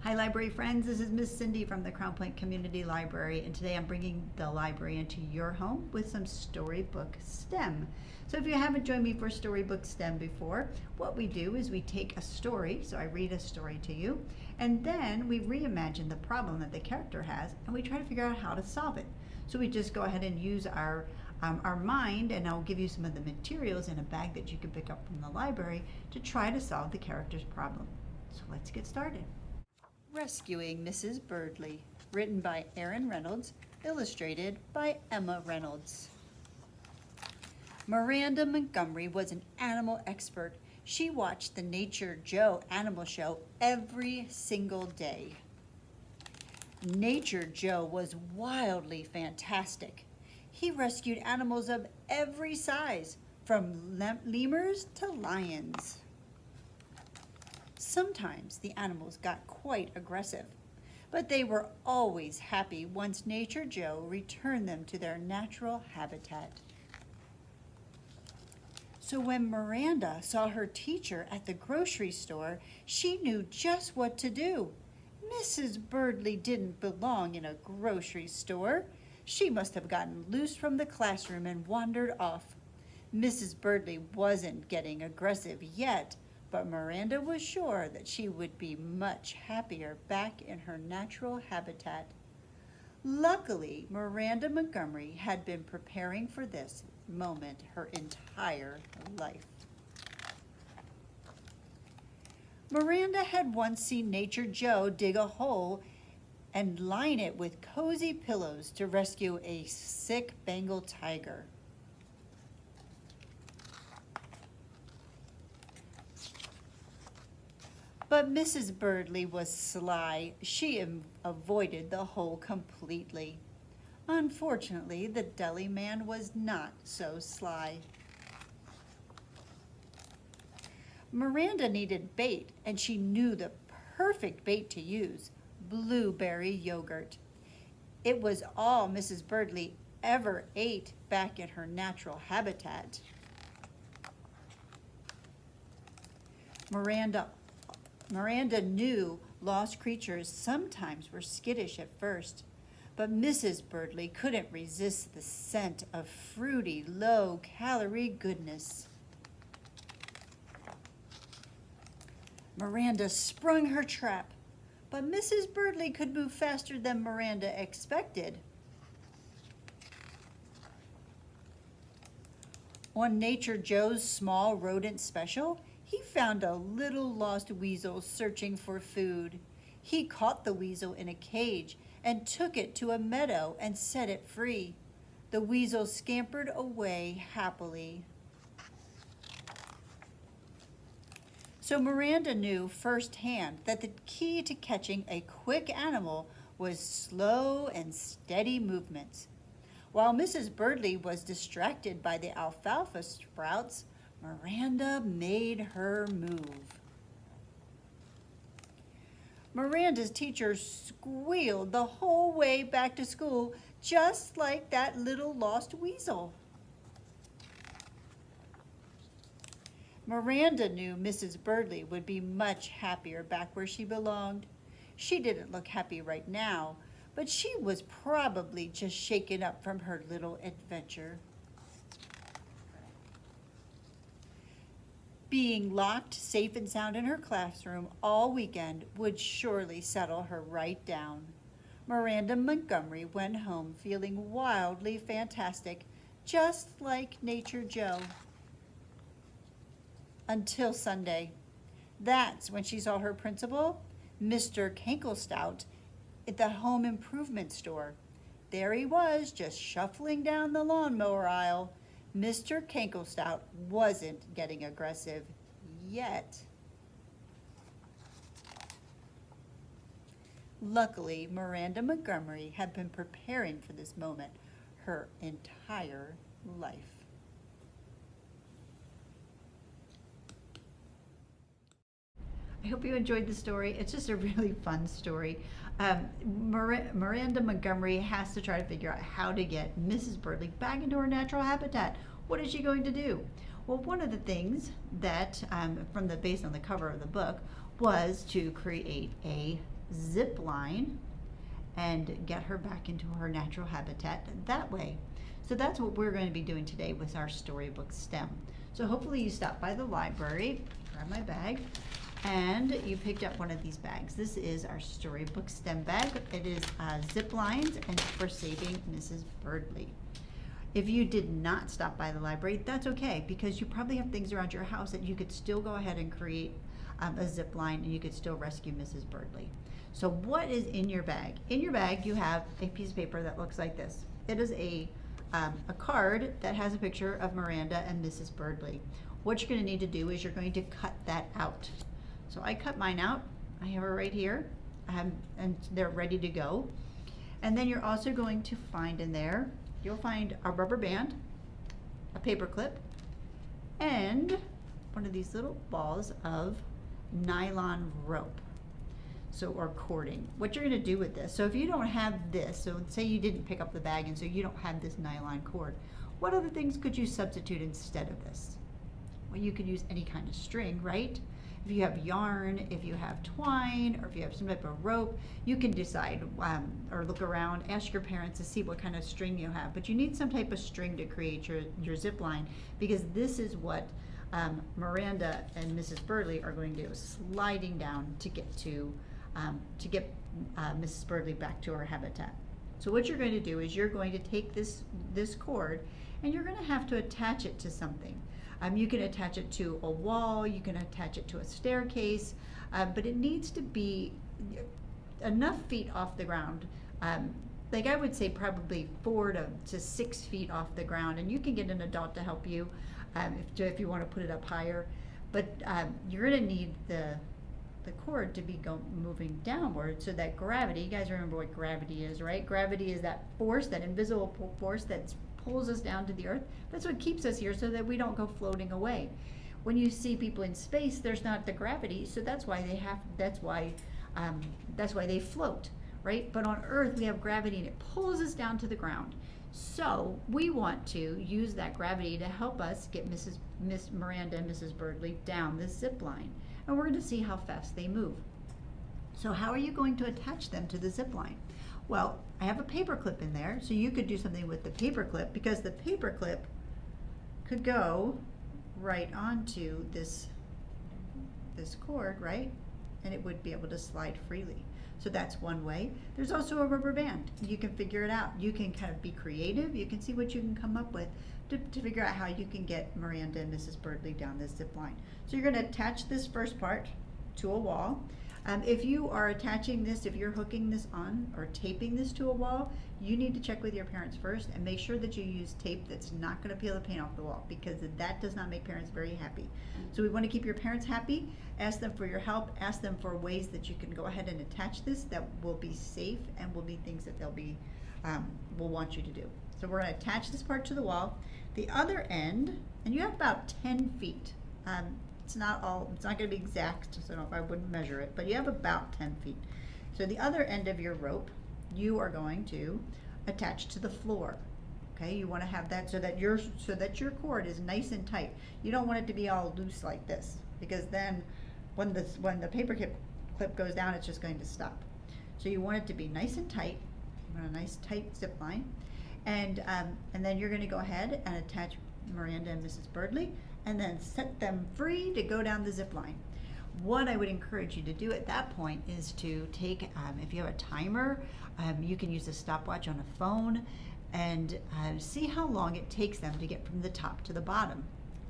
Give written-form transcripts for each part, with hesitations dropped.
Hi library friends, this is Miss Cindy from the Crown Point Community Library, and today I'm bringing the library into your home with some Storybook STEM. So if you haven't joined me for Storybook STEM before, what we do is we take a story, so I read a story to you, and then we reimagine the problem that the character has, and we try to figure out how to solve it. So we just go ahead and use our mind, and I'll give you some of the materials in a bag that you can pick up from the library to try to solve the character's problem. So let's get started. Rescuing Mrs. Birdley, written by Aaron Reynolds, illustrated by Emma Reynolds. Miranda Montgomery was an animal expert. She watched the Nature Joe animal show every single day. Nature Joe was wildly fantastic. He rescued animals of every size, from lemurs to lions. Sometimes the animals got quite aggressive, but they were always happy once Nature Joe returned them to their natural habitat. So when Miranda saw her teacher at the grocery store, she knew just what to do. Mrs. Birdley didn't belong in a grocery store. She must have gotten loose from the classroom and wandered off. Mrs. Birdley wasn't getting aggressive yet, but Miranda was sure that she would be much happier back in her natural habitat. Luckily, Miranda Montgomery had been preparing for this moment her entire life. Miranda had once seen Nature Joe dig a hole and line it with cozy pillows to rescue a sick Bengal tiger. But Mrs. Birdley was sly. She avoided the hole completely. Unfortunately, the deli man was not so sly. Miranda needed bait, and she knew the perfect bait to use: blueberry yogurt. It was all Mrs. Birdley ever ate back in her natural habitat. Miranda knew lost creatures sometimes were skittish at first, but Mrs. Birdley couldn't resist the scent of fruity, low-calorie goodness. Miranda sprung her trap, but Mrs. Birdley could move faster than Miranda expected. On Nature Joe's small rodent special, he found a little lost weasel searching for food. He caught the weasel in a cage and took it to a meadow and set it free. The weasel scampered away happily. So Miranda knew firsthand that the key to catching a quick animal was slow and steady movements. While Mrs. Birdley was distracted by the alfalfa sprouts, Miranda made her move. Miranda's teacher squealed the whole way back to school, just like that little lost weasel. Miranda knew Mrs. Birdley would be much happier back where she belonged. She didn't look happy right now, but she was probably just shaken up from her little adventure. Being locked safe and sound in her classroom all weekend would surely settle her right down. Miranda Montgomery went home feeling wildly fantastic, just like Nature Joe. Until Sunday. That's when she saw her principal, Mr. Kanklestout, at the home improvement store. There he was, just shuffling down the lawnmower aisle. Mr. Kanklestout wasn't getting aggressive yet. Luckily, Miranda Montgomery had been preparing for this moment her entire life. I hope you enjoyed the story. It's just a really fun story. Miranda Montgomery has to try to figure out how to get Mrs. Birdley back into her natural habitat. What is she going to do? Well, one of the things that, based on the cover of the book, was to create a zip line and get her back into her natural habitat that way. So that's what we're going to be doing today with our Storybook STEM. So hopefully you stopped by the library, grab my bag, and you picked up one of these bags. This is our Storybook STEM bag. It is zip lines and for saving Mrs. Birdley. If you did not stop by the library, that's okay, because you probably have things around your house that you could still go ahead and create a zip line, and you could still rescue Mrs. Birdley. So what is in your bag? In your bag you have a piece of paper that looks like this. It is a card that has a picture of Miranda and Mrs. Birdley. What you're going to need to do is you're going to cut that out. So I cut mine out. I have her right here, and they're ready to go. And then you're also going to find in there, you'll find a rubber band, a paper clip, and one of these little balls of nylon rope. So, or cording. What you're going to do with this, so if you don't have this, so say you didn't pick up the bag and so you don't have this nylon cord, what other things could you substitute instead of this? Well, you could use any kind of string, right? If you have yarn, if you have twine, or if you have some type of rope, you can decide or look around, ask your parents to see what kind of string you have. But you need some type of string to create your zip line, because this is what Miranda and Mrs. Birdley are going to do, sliding down to get Mrs. Birdley back to her habitat. So what you're going to do is you're going to take this cord and you're going to have to attach it to something. You can attach it to a wall, you can attach it to a staircase, but it needs to be enough feet off the ground. Like I would say probably 4 to 6 feet off the ground, and you can get an adult to help you if you want to put it up higher. But you're going to need the cord to be moving downward, so that gravity, you guys remember what gravity is, right? Gravity is that force, that invisible force that pulls us down to the earth. That's what keeps us here, so that we don't go floating away. When you see people in space, there's not the gravity, so that's why they float, right? But on Earth we have gravity and it pulls us down to the ground. So we want to use that gravity to help us get Miss Miranda and Mrs. Birdley down this zip line. And we're going to see how fast they move. So how are you going to attach them to the zip line? Well, I have a paper clip in there, so you could do something with the paper clip, because the paper clip could go right onto this cord, right? And it would be able to slide freely. So that's one way. There's also a rubber band. You can figure it out. You can kind of be creative. You can see what you can come up with to figure out how you can get Miranda and Mrs. Birdley down this zip line. So you're going to attach this first part to a wall. If you are attaching this, if you're hooking this on or taping this to a wall, you need to check with your parents first and make sure that you use tape that's not going to peel the paint off the wall, because that does not make parents very happy. So we want to keep your parents happy. Ask them for your help. Ask them for ways that you can go ahead and attach this that will be safe and will be things that will want you to do. So we're going to attach this part to the wall. The other end, and you have about 10 feet. It's not going to be exact, so I wouldn't measure it, but you have about 10 feet. So the other end of your rope, you are going to attach to the floor. Okay, you want to have that so that your cord is nice and tight. You don't want it to be all loose like this, because then when the paper clip goes down, it's just going to stop. So you want it to be nice and tight. You want a nice tight zip line, and then you're going to go ahead and attach Miranda and Mrs. Birdley, and then set them free to go down the zip line. What I would encourage you to do at that point is to take, if you have a timer, you can use a stopwatch on a phone, and see how long it takes them to get from the top to the bottom.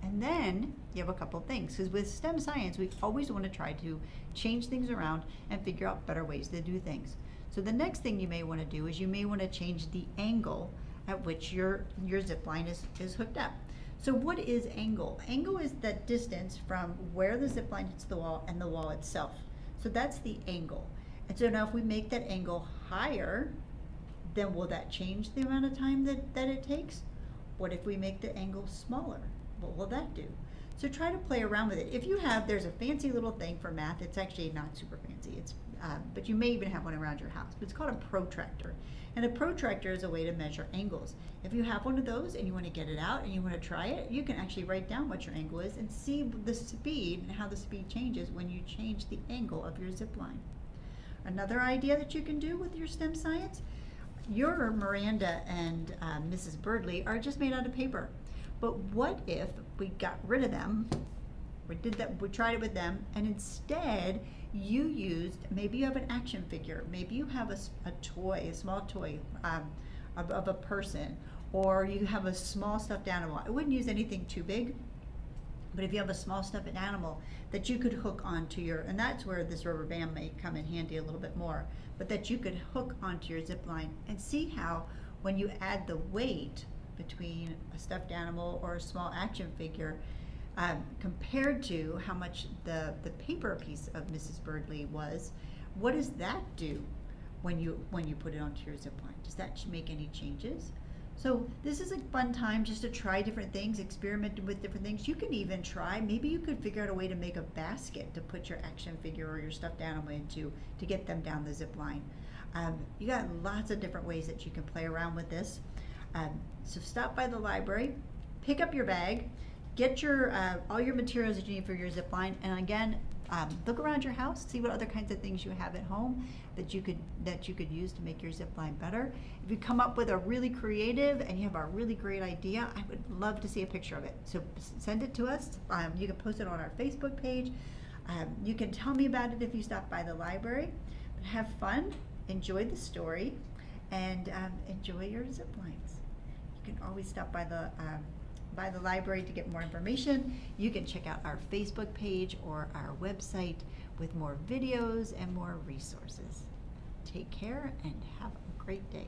And then you have a couple things, because with STEM science, we always want to try to change things around and figure out better ways to do things. So the next thing you may want to do is you may want to change the angle at which your zip line is hooked up. So what is angle? Angle is that distance from where the zip line hits the wall and the wall itself. So that's the angle. And so now if we make that angle higher, then will that change the amount of time that it takes? What if we make the angle smaller? What will that do? So try to play around with it. If you have, there's a fancy little thing for math. It's actually not super fancy. But you may even have one around your house. But it's called a protractor. And a protractor is a way to measure angles. If you have one of those and you want to get it out and you want to try it, you can actually write down what your angle is and see the speed and how the speed changes when you change the angle of your zip line. Another idea that you can do with your STEM science, your Miranda and Mrs. Birdley are just made out of paper. But what if we got rid of them? We tried it with them, and instead you used, maybe you have an action figure, maybe you have a toy, a small toy of a person, or you have a small stuffed animal. I wouldn't use anything too big, but if you have a small stuffed animal that you could hook onto your, and that's where this rubber band may come in handy a little bit more, but that you could hook onto your zip line, and see how when you add the weight between a stuffed animal or a small action figure, compared to how much the paper piece of Mrs. Birdley was, what does that do when you put it onto your zip line? Does that make any changes? So this is a fun time just to try different things, experiment with different things. You can even try, maybe you could figure out a way to make a basket to put your action figure or your stuffed animal into to get them down the zip line. You got lots of different ways that you can play around with this. So stop by the library, pick up your bag, get your all your materials that you need for your zip line, and again, look around your house, see what other kinds of things you have at home that you could use to make your zip line better. If you come up with a really creative and you have a really great idea, I would love to see a picture of it. So send it to us. You can post it on our Facebook page. You can tell me about it if you stop by the library. But have fun, enjoy the story, and enjoy your zip lines. You can always stop by the library to get more information. You can check out our Facebook page or our website with more videos and more resources. Take care and have a great day.